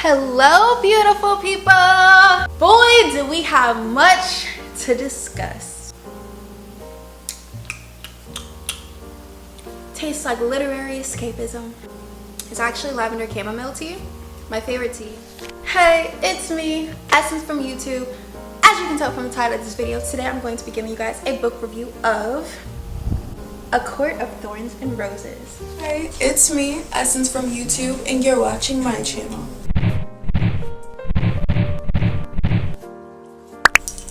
Hello, beautiful people. Boy, do we have much to discuss. Tastes like literary escapism. It's actually lavender chamomile tea, my favorite tea. Hey, it's me, Essence from YouTube. As you can tell from the title of this video, today I'm going to be giving you guys a book review of A Court of Thorns and Roses. Hey, it's me, Essence from YouTube, and you're watching my channel.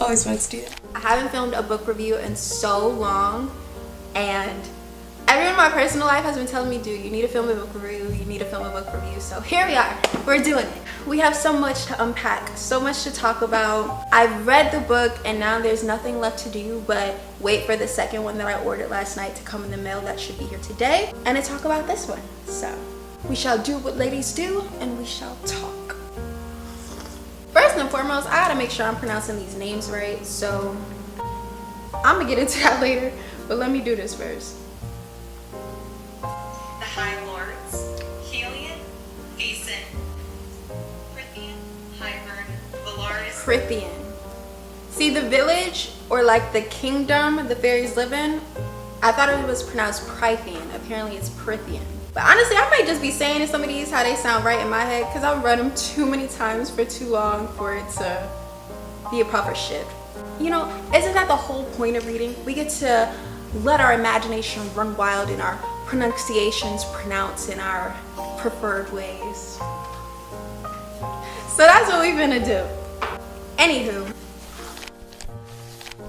Always wanted to do that. I haven't filmed a book review in so long, and everyone in my personal life has been telling me, dude, you need to film a book review, you need to film a book review. So here we are, we're doing it. We have so much to unpack, so much to talk about. I've read the book and now there's nothing left to do but wait for the second one that I ordered last night to come in the mail. That should be here today, and to talk about this one. So we shall do what ladies do and we shall talk. First and foremost, I gotta make sure I'm pronouncing these names right, so I'm gonna get into that later, but let me do this first. The High Lords, Helion, Decent, Prithian, Hybern, Valaris. Prithian. See, the village, or like the kingdom the fairies live in, I thought it was pronounced Prythian. Apparently it's Prithian. But honestly, I might just be saying some of these how they sound right in my head because I've read them too many times for too long for it to be a proper shift. You know, isn't that the whole point of reading? We get to let our imagination run wild and our pronunciations pronounce in our preferred ways. So that's what we're gonna do. Anywho.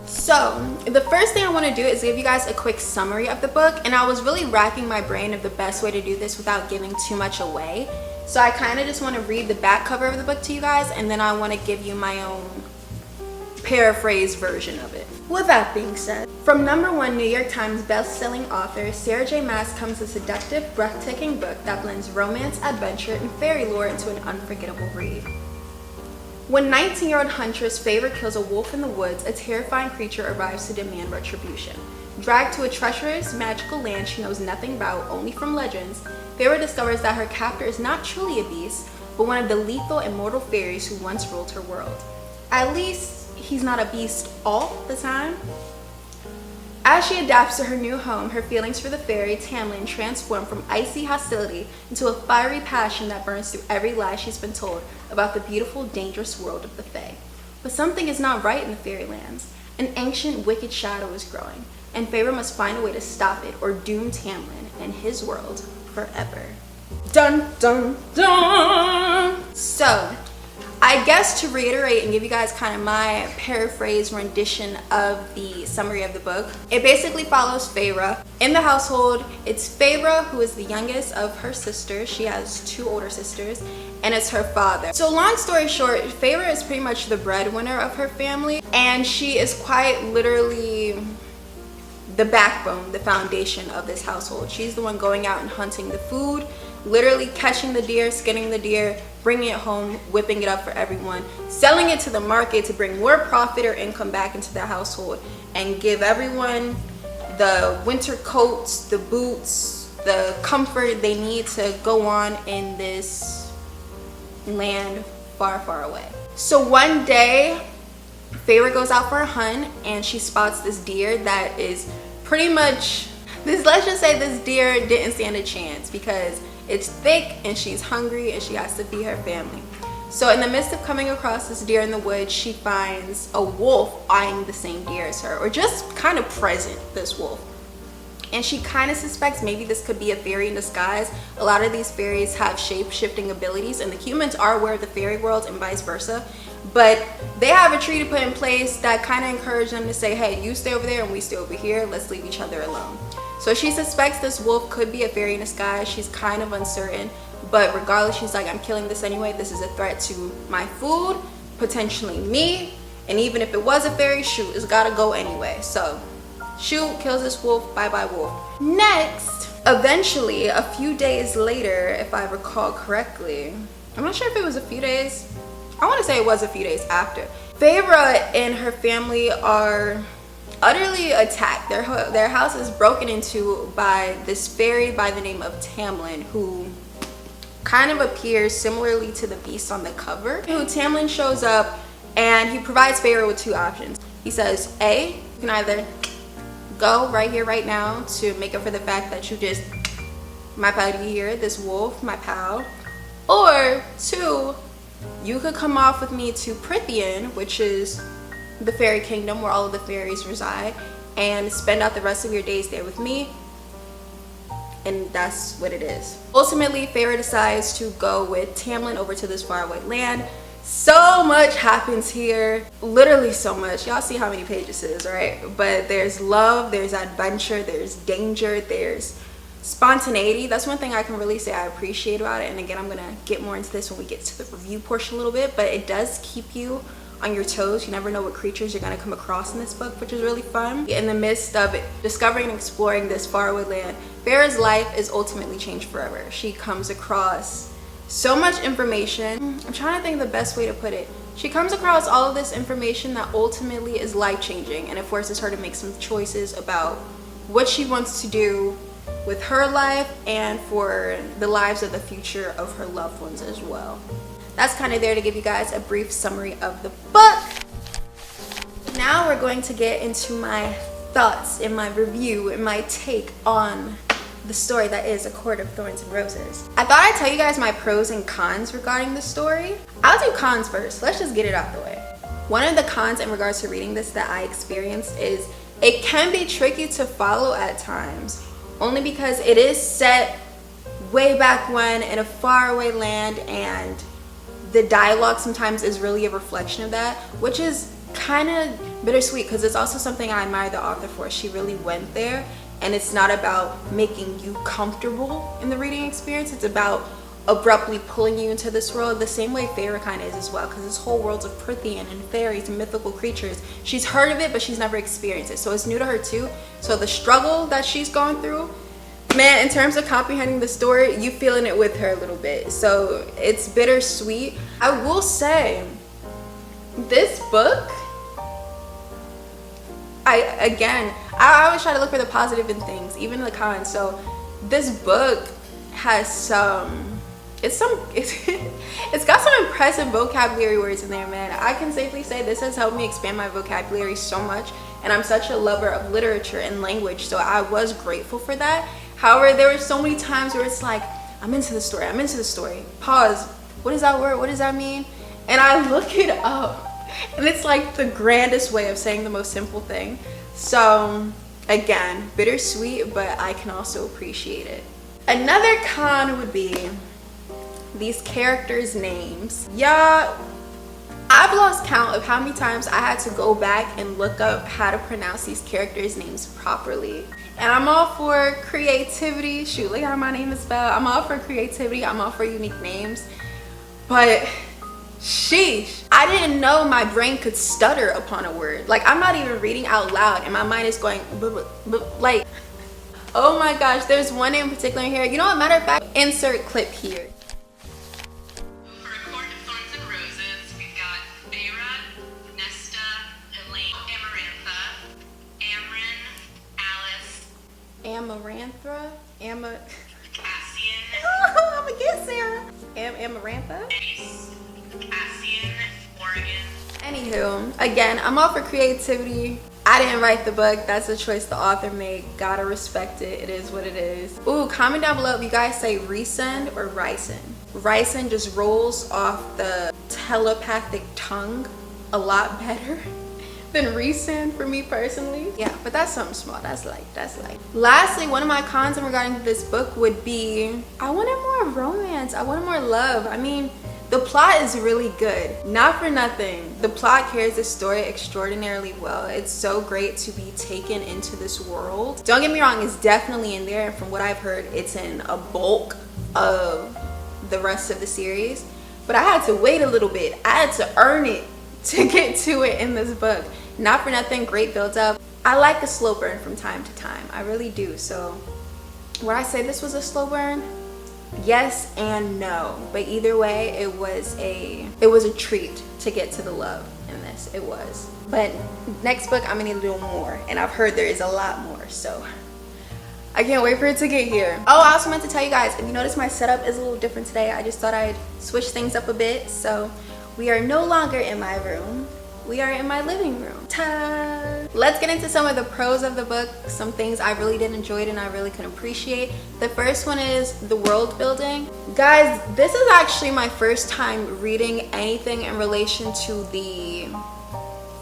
So, the first thing I want to do is give you guys a quick summary of the book, and I was really racking my brain of the best way to do this without giving too much away. So I kind of just want to read the back cover of the book to you guys, and then I want to give you my own paraphrase version of it. With that being said, from #1 New York Times best-selling author Sarah J. Maas comes a seductive, breathtaking book that blends romance, adventure, and fairy lore into an unforgettable read. When 19-year-old huntress Favor kills a wolf in the woods, a terrifying creature arrives to demand retribution. Dragged to a treacherous, magical land she knows nothing about, only from legends, Favor discovers that her captor is not truly a beast, but one of the lethal, immortal fairies who once ruled her world. At least, he's not a beast all the time. As she adapts to her new home, her feelings for the fairy Tamlin transform from icy hostility into a fiery passion that burns through every lie she's been told about the beautiful, dangerous world of the Fae. But something is not right in the fairylands. An ancient, wicked shadow is growing, and Favor must find a way to stop it or doom Tamlin and his world forever. Dun dun dun! So, I guess to reiterate and give you guys kind of my paraphrase rendition of the summary of the book, it basically follows Feyre. In the household, it's Feyre who is the youngest of her sisters. She has 2 older sisters, and it's her father. So long story short, Feyre is pretty much the breadwinner of her family, and she is quite literally the backbone, the foundation of this household. She's the one going out and hunting the food, literally catching the deer, skinning the deer, bringing it home, whipping it up for everyone, selling it to the market to bring more profit or income back into the household, and give everyone the winter coats, the boots, the comfort they need to go on in this land far, far away. So one day, Feyre goes out for a hunt and she spots this deer that is pretty much, let's just say this deer didn't stand a chance because it's thick and she's hungry and she has to feed her family. So in the midst of coming across this deer in the woods, she finds a wolf eyeing the same deer as her, or just kind of present, this wolf. And she kind of suspects maybe this could be a fairy in disguise. A lot of these fairies have shape-shifting abilities, and the humans are aware of the fairy world and vice versa. But they have a treaty put in place that kind of encourage them to say, hey, you stay over there and we stay over here. Let's leave each other alone. So she suspects this wolf could be a fairy in disguise. She's kind of uncertain, but regardless, she's like, I'm killing this anyway. This is a threat to my food, potentially me. And even if it was a fairy, shoot, it's gotta go anyway. So shoot, kills this wolf, bye-bye wolf. Next, eventually, a few days later, if I recall correctly, I'm not sure if it was a few days. I want to say it was a few days after. Feyre and her family are utterly attacked. Their house is broken into by this fairy by the name of Tamlin, who kind of appears similarly to the beast on the cover. Tamlin shows up and he provides Feyre with two options. He says, A, you can either go right here, right now to make up for the fact that you just my pal here, this wolf, my pal. Or 2, you could come off with me to Prythian, which is the fairy kingdom where all of the fairies reside, and spend out the rest of your days there with me. And that's what it is. Ultimately, Feyre decides to go with Tamlin over to this faraway land. So much happens here, literally so much. Y'all see how many pages it is, right? But there's love, there's adventure, there's danger, there's spontaneity. That's one thing I can really say I appreciate about it. And again, I'm gonna get more into this when we get to the review portion a little bit, but it does keep you on your toes. You never know what creatures you're gonna come across in this book, which is really fun. In the midst of discovering and exploring this faraway land, Feyre's life is ultimately changed forever. She comes across so much information. I'm trying to think of the best way to put it. She comes across all of this information that ultimately is life-changing, and it forces her to make some choices about what she wants to do with her life and for the lives of the future of her loved ones as well. That's kind of there to give you guys a brief summary of the book. Now we're going to get into my thoughts and my review and my take on the story that is A Court of Thorns Roses. I thought I'd tell you guys my pros and cons regarding the story. I'll do cons first. Let's just get it out the way. One of the cons in regards to reading this that I experienced is it can be tricky to follow at times, only because it is set way back when in a faraway land, and the dialogue sometimes is really a reflection of that, which is kind of bittersweet because it's also something I admire the author for. She really went there, and it's not about making you comfortable in the reading experience. It's about abruptly pulling you into this world the same way Feyre kind of is as well, because this whole world of Prythian and fairies and mythical creatures, she's heard of it but she's never experienced it, so it's new to her too. So the struggle that she's gone through, man, in terms of comprehending the story, you feeling it with her a little bit, so it's bittersweet. I will say this book, I always try to look for the positive in things, even the cons. So this book has it's got some impressive vocabulary words in there, man. I can safely say this has helped me expand my vocabulary so much, and I'm such a lover of literature and language, so I was grateful for that. However, there were so many times where it's like, I'm into the story, pause, what is that word, what does that mean? And I look it up, and it's like the grandest way of saying the most simple thing. So again, bittersweet, but I can also appreciate it. Another con would be these characters' names. Yeah, I've lost count of how many times I had to go back and look up how to pronounce these characters' names properly. And I'm all for creativity. Shoot, look how my name is spelled. I'm all for creativity. I'm all for unique names. But sheesh, I didn't know my brain could stutter upon a word. Like, I'm not even reading out loud and my mind is going like, oh my gosh, there's one in particular here. You know what, matter of fact, insert clip here. For A Court of Thorns and Roses, we've got Feyre, Nesta, Elaine, Amarantha, Alice, Cassian, I'm gonna get Sarah. Amarantha? Cassian, Oregon. Anywho, again, I'm all for creativity. I didn't write the book. That's a choice the author made. Gotta respect it. It is what it is. Ooh, comment down below if you guys say Rysand or Rysand. Rysand just rolls off the telepathic tongue a lot better than Rysand for me personally. Yeah, but that's something small. That's light. Lastly, one of my cons in regarding this book would be I wanted more romance. I wanted more love. I mean, the plot is really good. Not for nothing, the plot carries the story extraordinarily well. It's so great to be taken into this world. Don't get me wrong, it's definitely in there, and from what I've heard, it's in a bulk of the rest of the series. But I had to wait a little bit. I had to earn it to get to it in this book. Not for nothing, great build up. I like a slow burn from time to time. I really do. So would I say this was a slow burn? Yes and no, but either way, it was a treat to get to the love in this. It was. But next book, I'm gonna need a little more, and I've heard there is a lot more. So I can't wait for it to get here. Oh, I also meant to tell you guys, if you notice my setup is a little different today, I just thought I'd switch things up a bit. So we are no longer in my room. We are in my living room. Ta! Let's get into some of the pros of the book, some things I really did enjoy and I really could appreciate. The first one is the world building. Guys, this is actually my first time reading anything in relation to the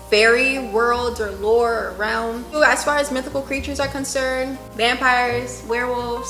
fairy world or lore or realm. As far as mythical creatures are concerned, vampires, werewolves,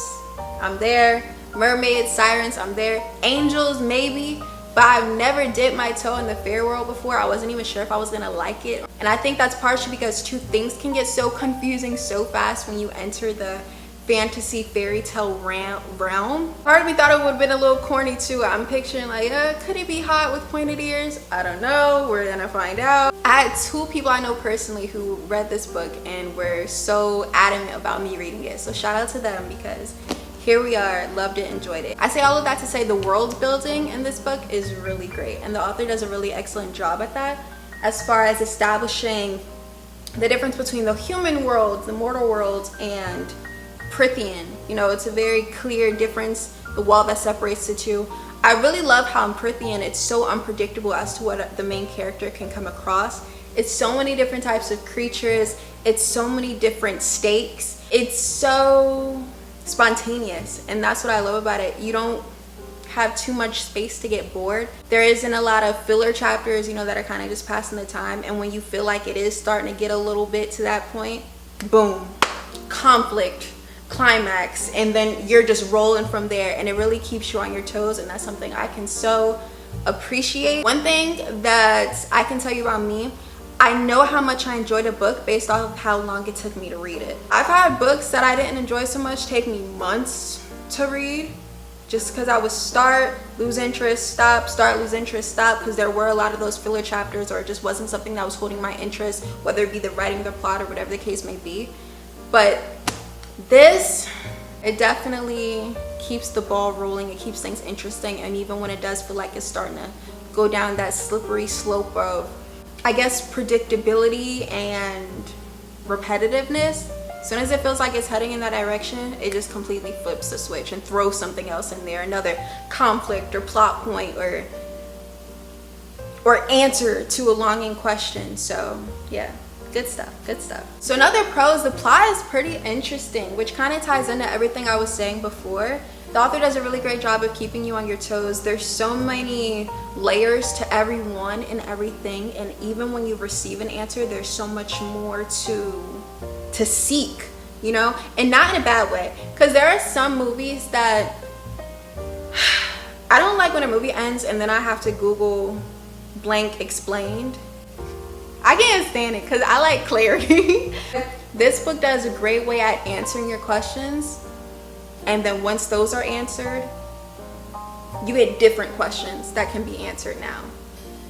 I'm there. Mermaids, sirens, I'm there. Angels, maybe. But I've never dipped my toe in the fairy world before. I wasn't even sure if I was gonna like it. And I think that's partially because two things can get so confusing so fast when you enter the fantasy fairy tale realm. Part of me thought it would have been a little corny too. I'm picturing like, could it be hot with pointed ears? I don't know, we're gonna find out. I had two people I know personally who read this book and were so adamant about me reading it. So shout out to them because here we are, loved it, enjoyed it. I say all of that to say the world building in this book is really great and the author does a really excellent job at that as far as establishing the difference between the human world, the mortal world, and Prithian. You know, it's a very clear difference, the wall that separates the two. I really love how in Prithian it's so unpredictable as to what the main character can come across. It's so many different types of creatures, it's so many different stakes, it's so spontaneous, and that's what I love about it. You don't have too much space to get bored. There isn't a lot of filler chapters, you know, that are kind of just passing the time, and when you feel like it is starting to get a little bit to that point, boom, conflict, climax, and then you're just rolling from there, and it really keeps you on your toes, and that's something I can so appreciate. One thing that I can tell you about me, I know how much I enjoyed a book based off of how long it took me to read it. I've had books that I didn't enjoy so much take me months to read just because I would start, lose interest, stop, start, lose interest, stop, because there were a lot of those filler chapters or it just wasn't something that was holding my interest, whether it be the writing, the plot, or whatever the case may be. But this, it definitely keeps the ball rolling, it keeps things interesting, and even when it does feel like it's starting to go down that slippery slope of, I guess, predictability and repetitiveness, as soon as it feels like it's heading in that direction, it just completely flips the switch and throws something else in there, another conflict or plot point or answer to a longing question. So yeah, good stuff, good stuff. So another pro is the plot is pretty interesting, which kind of ties into everything I was saying before. The author does a really great job of keeping you on your toes. There's so many layers to everyone and everything, and even when you receive an answer, there's so much more to seek, you know, and not in a bad way, because there are some movies that I don't like when a movie ends and then I have to Google blank explained. I can't stand it because I like clarity. This book does a great way at answering your questions. And then once those are answered, you get different questions that can be answered now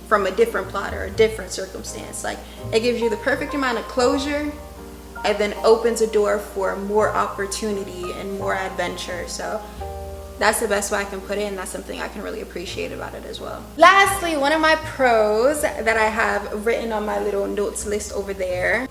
from a different plot or a different circumstance. Like, it gives you the perfect amount of closure and then opens a door for more opportunity and more adventure. So that's the best way I can put it, and that's something I can really appreciate about it as well. Lastly, one of my pros that I have written on my little notes list over there,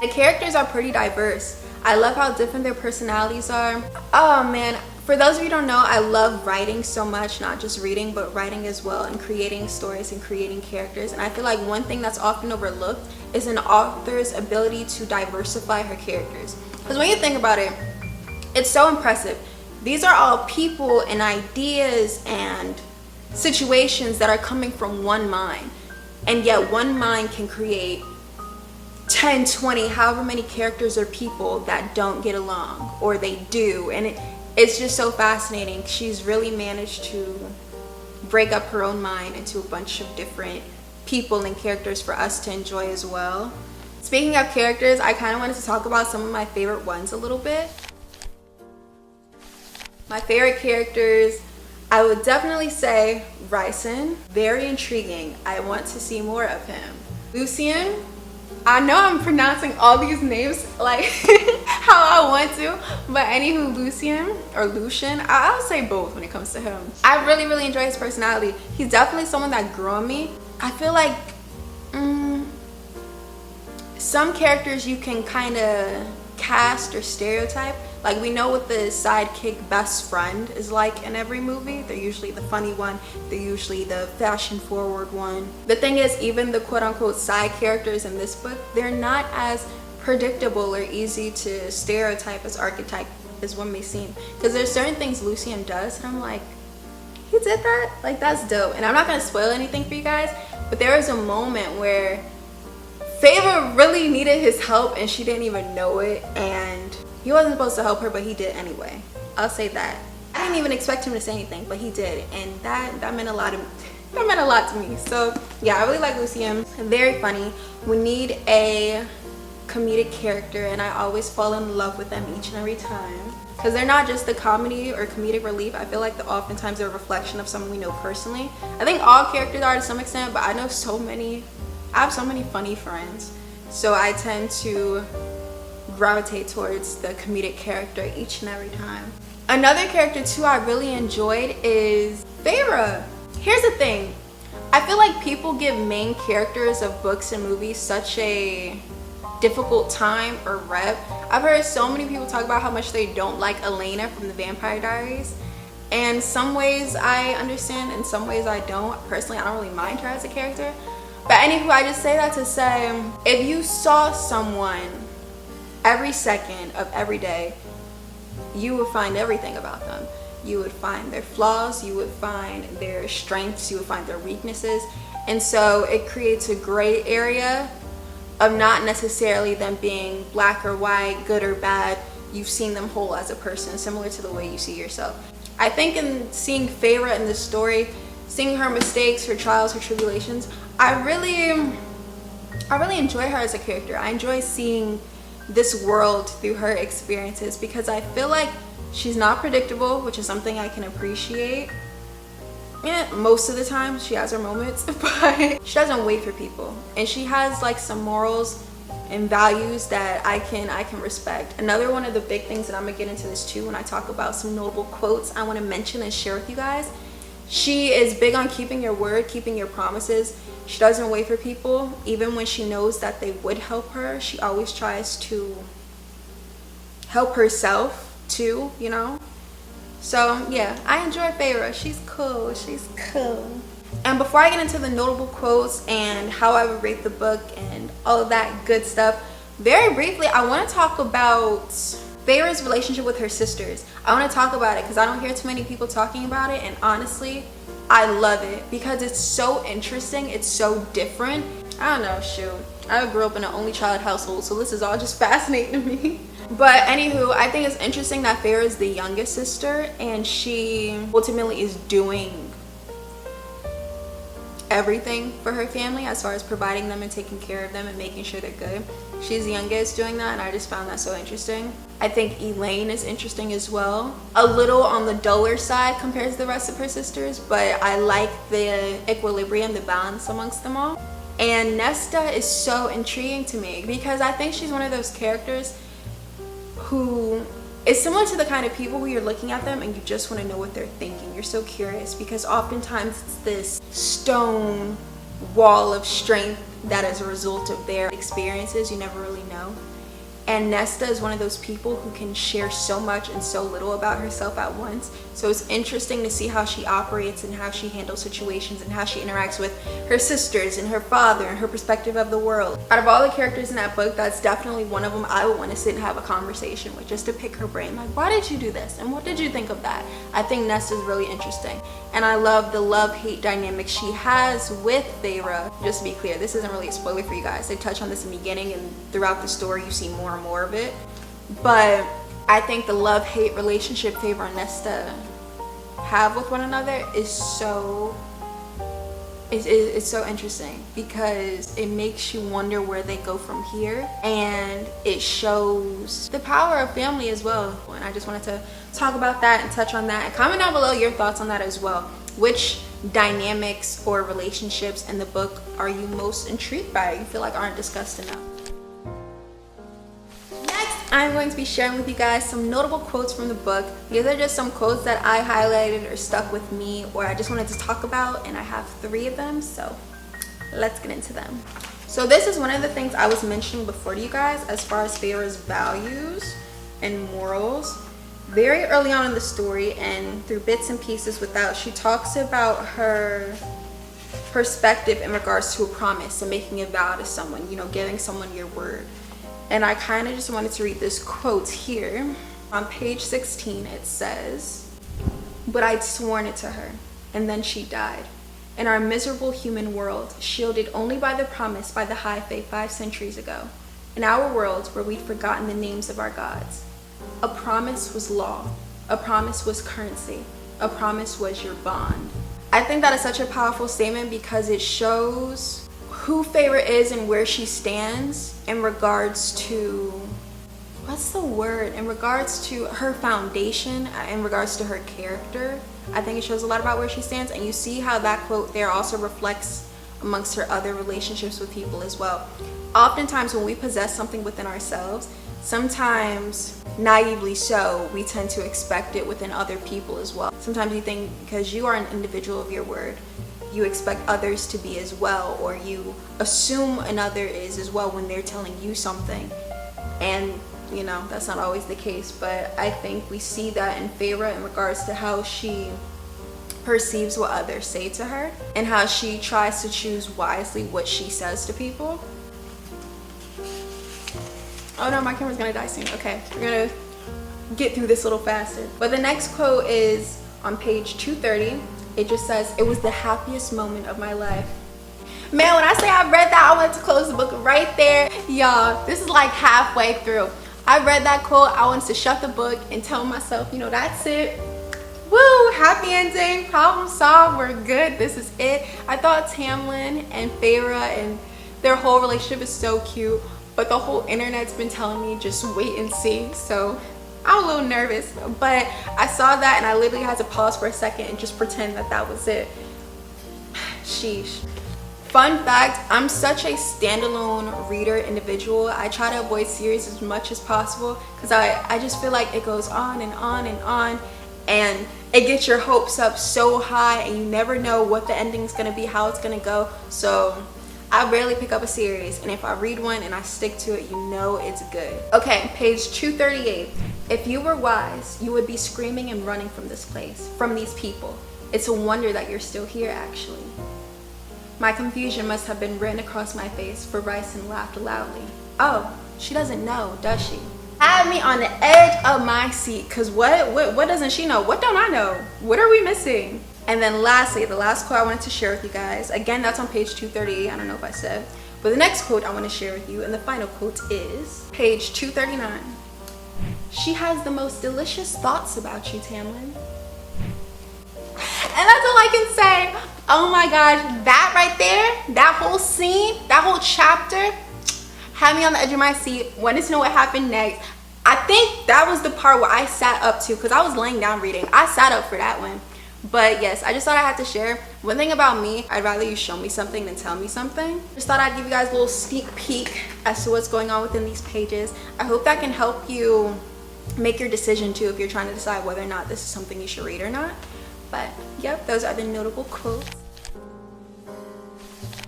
the characters are pretty diverse. I love how different their personalities are. Oh man, for those of you who don't know, I love writing so much, not just reading, but writing as well, and creating stories and creating characters. And I feel like one thing that's often overlooked is an author's ability to diversify her characters. Because when you think about it, it's so impressive. These are all people and ideas and situations that are coming from one mind. And yet one mind can create 10, 20, however many characters or people that don't get along, or they do, and it's just so fascinating. She's really managed to break up her own mind into a bunch of different people and characters for us to enjoy as well. Speaking of characters, I kind of wanted to talk about some of my favorite ones a little bit. My favorite characters, I would definitely say Ryson, very intriguing. I want to see more of him. Lucien, I know I'm pronouncing all these names like how I want to, but anywho, Lucien or Lucian, I'll say both when it comes to him. I really, really enjoy his personality. He's definitely someone that grew on me. I feel like some characters you can kind of cast or stereotype. Like, we know what the sidekick best friend is like in every movie. They're usually the funny one. They're usually the fashion forward one. The thing is, even the quote unquote side characters in this book, they're not as predictable or easy to stereotype as archetype as one may seem. Because there's certain things Lucien does and I'm like, he did that? Like, that's dope. And I'm not gonna spoil anything for you guys, but there was a moment where Favor really needed his help and she didn't even know it, and he wasn't supposed to help her, but he did anyway. I'll say that. I didn't even expect him to say anything, but he did, and that meant a lot to me. So yeah, I really like Lucien. Very funny. We need a comedic character, and I always fall in love with them each and every time, because they're not just the comedy or comedic relief. I feel like oftentimes they're a reflection of someone we know personally. I think all characters are to some extent, but I have so many funny friends, so I tend to gravitate towards the comedic character each and every time. Another character too I really enjoyed is Feyre. Here's the thing, I feel like people give main characters of books and movies such a difficult time or rep. I've heard so many people talk about how much they don't like Elena from the Vampire Diaries, and some ways I understand, in some ways I don't. Personally, I don't really mind her as a character. But anywho, I just say that to say, if you saw someone every second of every day, you would find everything about them. You would find their flaws, you would find their strengths, you would find their weaknesses. And so it creates a gray area of not necessarily them being black or white, good or bad. You've seen them whole as a person, similar to the way you see yourself. I think in seeing Feyre in this story, seeing her mistakes, her trials, her tribulations, I really enjoy her as a character. I enjoy seeing this world through her experiences, because I feel like she's not predictable, which is something I can appreciate. Yeah, most of the time she has her moments, but she doesn't wait for people, and she has like some morals and values that I can respect. Another one of the big things, and I'm gonna get into this too when I talk about some notable quotes I want to mention and share with you guys. She is big on keeping your word, keeping your promises. She doesn't wait for people. Even when she knows that they would help her, she always tries to help herself too, you know? So yeah, I enjoy Feyre. She's cool. And before I get into the notable quotes and how I would rate the book and all of that good stuff, very briefly, I want to talk about Feyre's relationship with her sisters. I want to talk about it because I don't hear too many people talking about it, and honestly, I love it because it's so interesting. It's so different. I don't know, shoot. I grew up in an only child household, so this is all just fascinating to me. But anywho, I think it's interesting that Feyre is the youngest sister, and she ultimately is doing everything for her family as far as providing them and taking care of them and making sure they're good. She's the youngest doing that, and I just found that so interesting. I think Elaine is interesting as well. A little on the duller side compared to the rest of her sisters, but I like the equilibrium, the balance amongst them all. And Nesta is so intriguing to me because I think she's one of those characters who is similar to the kind of people who you're looking at them and you just want to know what they're thinking. You're so curious because oftentimes it's this stone wall of strength that is a result of their experiences. You never really know. And Nesta is one of those people who can share so much and so little about herself at once. So it's interesting to see how she operates and how she handles situations and how she interacts with her sisters and her father and her perspective of the world. Out of all the characters in that book, that's definitely one of them I would want to sit and have a conversation with, just to pick her brain. Like, why did you do this? And what did you think of that? I think Nesta's really interesting. And I love the love-hate dynamic she has with Feyre. Just to be clear, this isn't really a spoiler for you guys. They touch on this in the beginning, and throughout the story you see more and more of it. But I think the love-hate relationship Feyre and Nesta have with one another is so it's so interesting because it makes you wonder where they go from here, and it shows the power of family as well. And I just wanted to talk about that and touch on that, and comment down below your thoughts on that as well. Which dynamics or relationships in the book are you most intrigued by, you feel like aren't discussed enough? I'm going to be sharing with you guys some notable quotes from the book. These are just some quotes that I highlighted or stuck with me or I just wanted to talk about, and I have 3 of them, so let's get into them. So this is one of the things I was mentioning before to you guys as far as Feyre's values and morals. Very early on in the story and through bits and pieces without, she talks about her perspective in regards to a promise and making a vow to someone, you know, giving someone your word. And I kind of just wanted to read this quote here. On page 16 it says, "But I'd sworn it to her, and then she died. In our miserable human world, shielded only by the promise by the high fae 5 centuries ago. In our world where we'd forgotten the names of our gods. A promise was law. A promise was currency. A promise was your bond." I think that is such a powerful statement because it shows who Feyre is and where she stands in regards to, what's the word? In regards to her foundation, in regards to her character. I think it shows a lot about where she stands, and you see how that quote there also reflects amongst her other relationships with people as well. Oftentimes when we possess something within ourselves, sometimes naively so, we tend to expect it within other people as well. Sometimes you think because you are an individual of your word, you expect others to be as well, or you assume another is as well when they're telling you something. And you know, that's not always the case, but I think we see that in Feyre in regards to how she perceives what others say to her and how she tries to choose wisely what she says to people. Oh no, my camera's gonna die soon. Okay, we're gonna get through this a little faster. But the next quote is on page 230. It just says, "It was the happiest moment of my life." Man, when I say I read that, I wanted to close the book right there. Y'all, this is like halfway through. I read that quote, I wanted to shut the book and tell myself, you know, that's it. Woo, happy ending, problem solved, we're good, this is it. I thought Tamlin and Feyre and their whole relationship is so cute, but the whole internet's been telling me just wait and see. So I'm a little nervous, but I saw that and I literally had to pause for a second and just pretend that that was it. Sheesh. Fun fact, I'm such a standalone reader individual. I try to avoid series as much as possible because I just feel like it goes on and on and on, and it gets your hopes up so high and you never know what the ending's gonna be, how it's gonna go. So I rarely pick up a series, and if I read one and I stick to it, you know it's good. Okay, page 238. "If you were wise, you would be screaming and running from this place, from these people. It's a wonder that you're still here, actually. My confusion must have been written across my face," for Ryson laughed loudly. Oh, she doesn't know, does she? Had me on the edge of my seat, because what doesn't she know? What don't I know? What are we missing? And then lastly, the last quote I wanted to share with you guys, again, that's on page 238, I don't know if I said, but the next quote I want to share with you, and the final quote is page 239. "She has the most delicious thoughts about you, Tamlin." And that's all I can say. Oh my gosh, that right there, that whole scene, that whole chapter had me on the edge of my seat, wanted to know what happened next. I think that was the part where I sat up to, because I was laying down reading. I sat up for that one. But yes, I just thought I had to share. One thing about me, I'd rather you show me something than tell me something. Just thought I'd give you guys a little sneak peek as to what's going on within these pages. I hope that can help you make your decision too if you're trying to decide whether or not this is something you should read or not. But yep, those are the notable quotes.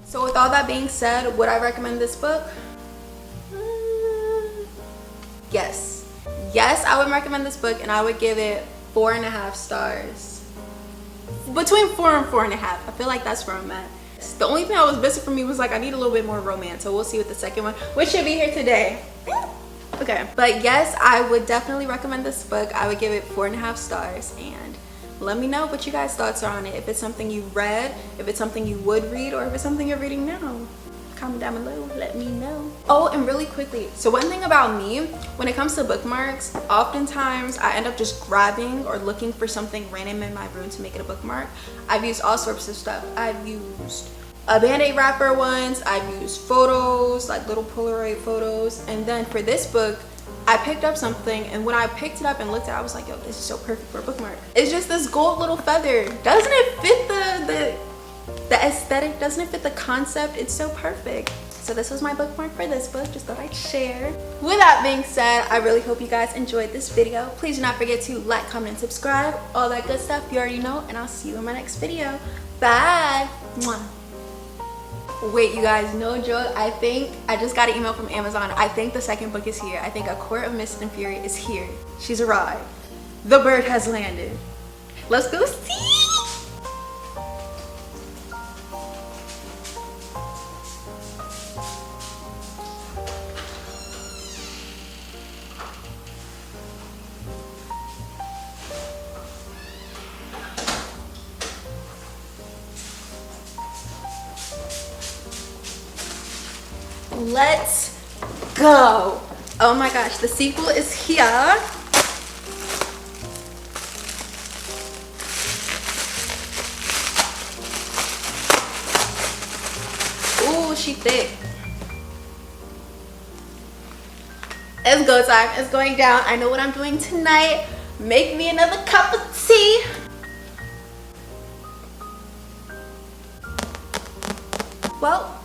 So with all that being said, would I recommend this book? Yes. Yes, I would recommend this book, and I would give it 4.5 stars. Between 4 and 4.5. I feel like that's where I'm at. The only thing that was missing for me was like I need a little bit more romance, so we'll see with the second one, which should be here today. Okay, but yes, I would definitely recommend this book. I would give it 4.5 stars, and let me know what you guys' thoughts are on it. If it's something you read, if it's something you would read, or if it's something you're reading now. Comment down below, let me know. Oh, and really quickly, so one thing about me, when it comes to bookmarks, oftentimes I end up just grabbing or looking for something random in my room to make it a bookmark. I've used all sorts of stuff. I've used a Band-Aid wrapper once, I've used photos, like little Polaroid photos, and then for this book, I picked up something, and when I picked it up and looked at it, I was like, yo, this is so perfect for a bookmark. It's just this gold little feather. Doesn't it fit the aesthetic? Doesn't it fit the concept? It's so perfect. So this was my bookmark for this book. Just thought I'd share. With that being said, I really hope you guys enjoyed this video. Please do not forget to like, comment, and subscribe. All that good stuff you already know, and I'll see you in my next video. Bye. Mwah. Wait, you guys, no joke. I think I just got an email from Amazon. I think the second book is here. I think A Court of Mist and Fury is here. She's arrived. The bird has landed. Let's go see. Let's go. Oh my gosh, the sequel is here. Ooh, she thick. It's go time. It's going down. I know what I'm doing tonight. Make me another cup of tea. Well,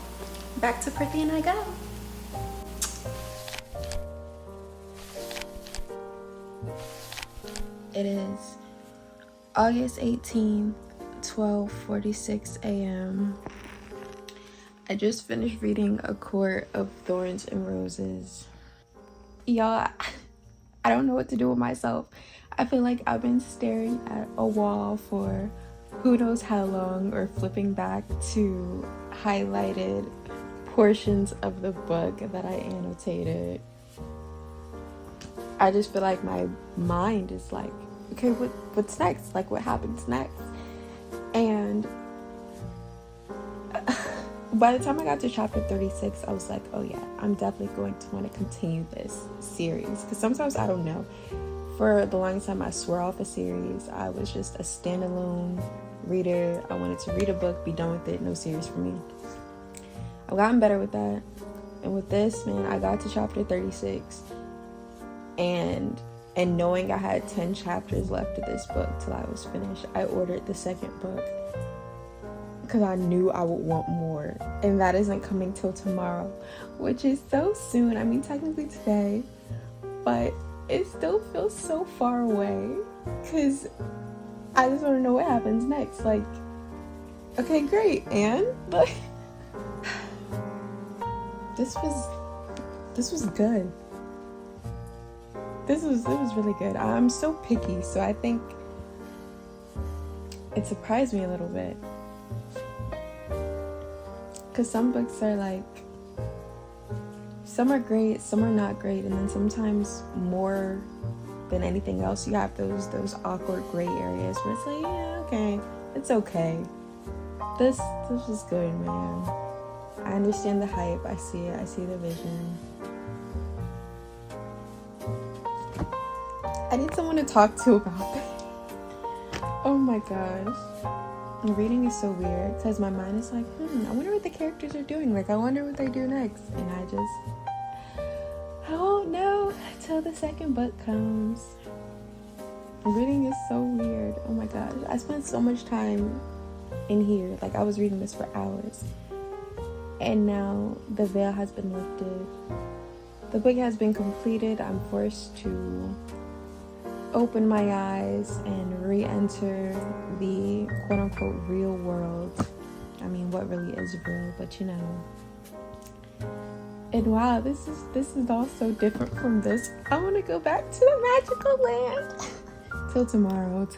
back to Prithvi and I go. It is August 18th, 12:46 a.m. I just finished reading A Court of Thorns and Roses. Y'all, I don't know what to do with myself. I feel like I've been staring at a wall for who knows how long, or flipping back to highlighted portions of the book that I annotated. I just feel like my mind is like, okay, what's next? Like, what happens next? And by the time I got to chapter 36, I was like, oh yeah, I'm definitely going to want to continue this series. Because sometimes I don't know. For the longest time, I swore off a series. I was just a standalone reader. I wanted to read a book, be done with it, no series for me. I've gotten better with that. And with this, man, I got to chapter 36. And knowing I had 10 chapters left of this book till I was finished, I ordered the second book. Because I knew I would want more. And that isn't coming till tomorrow, which is so soon. I mean, technically today. But it still feels so far away. Because I just want to know what happens next. Like, okay, great. And, like, this was good. It was really good. I'm so picky, so I think it surprised me a little bit. Because some books are like, some are great, some are not great, and then sometimes more than anything else, you have those awkward gray areas where it's like, yeah, okay, it's okay. This was good, man. I understand the hype. I see it. I see the vision. I need someone to talk to about it. Oh my gosh. Reading is so weird because my mind is like, I wonder what the characters are doing. Like, I wonder what they do next. And I don't know till the second book comes. Reading is so weird. Oh my gosh. I spent so much time in here. Like, I was reading this for hours. And now the veil has been lifted. The book has been completed. I'm forced to open my eyes and re-enter the quote-unquote real world. I mean, what really is real, but you know. And wow, this is all so different from this. I want to go back to the magical land. Till tomorrow.